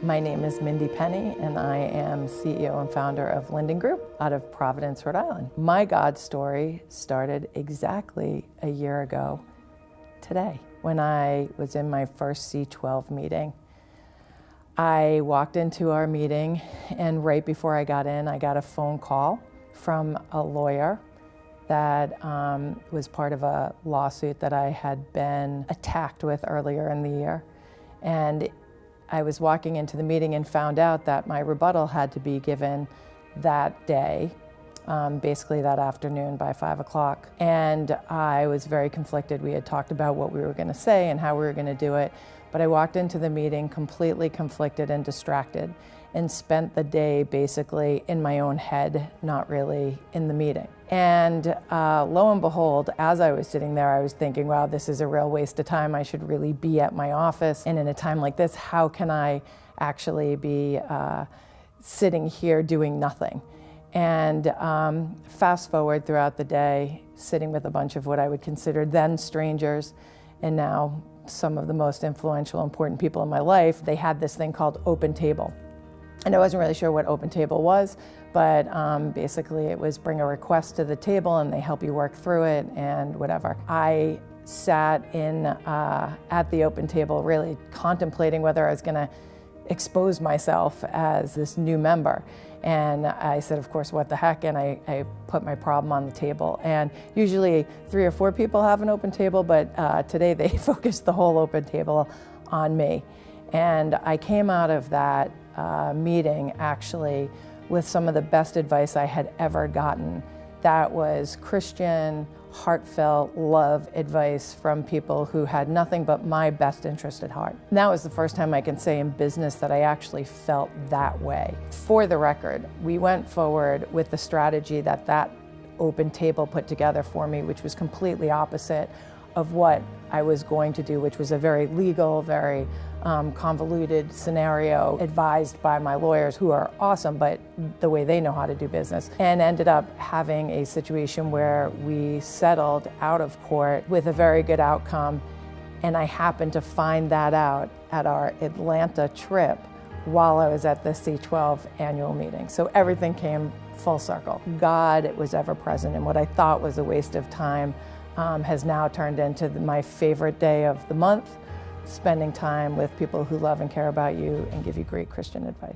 My name is Mindy Penney, and I am CEO and founder of Lindon Group out of Providence, Rhode Island. My God story started exactly a year ago today when I was in my first C12 meeting. I walked into our meeting, and right before I got in, I got a phone call from a lawyer that was part of a lawsuit that I had been attacked with earlier in the year. And I was walking into the meeting and found out that my rebuttal had to be given that day, basically that afternoon by 5 o'clock. And I was very conflicted. We had talked about what we were going to say and how we were going to do it. But I walked into the meeting completely conflicted and distracted and spent the day basically in my own head, not really in the meeting. And lo and behold, as I was sitting there, I was thinking, wow, this is a real waste of time. I should really be at my office. And in a time like this, how can I actually be sitting here doing nothing? And fast forward throughout the day, sitting with a bunch of what I would consider then strangers, and now some of the most influential, important people in my life. They had this thing called Open Table. And I wasn't really sure what Open Table was, but basically it was bring a request to the table and they help you work through it and whatever. I sat in at the Open Table really contemplating whether I was going to expose myself as this new member. And I said, of course, what the heck? And I put my problem on the table. And usually 3 or 4 people have an open table, but today they focused the whole open table on me. And I came out of that meeting actually with some of the best advice I had ever gotten. That was Christian, heartfelt love advice from people who had nothing but my best interest at heart. And that was the first time I can say in business that I actually felt that way. For the record, we went forward with the strategy that Open Table put together for me, which was completely opposite of what I was going to do, which was a very legal, very convoluted scenario advised by my lawyers, who are awesome, but the way they know how to do business, and ended up having a situation where we settled out of court with a very good outcome. And I happened to find that out at our Atlanta trip while I was at the C12 annual meeting. So everything came full circle. God was ever present, and what I thought was a waste of time has now turned into my favorite day of the month, spending time with people who love and care about you and give you great Christian advice.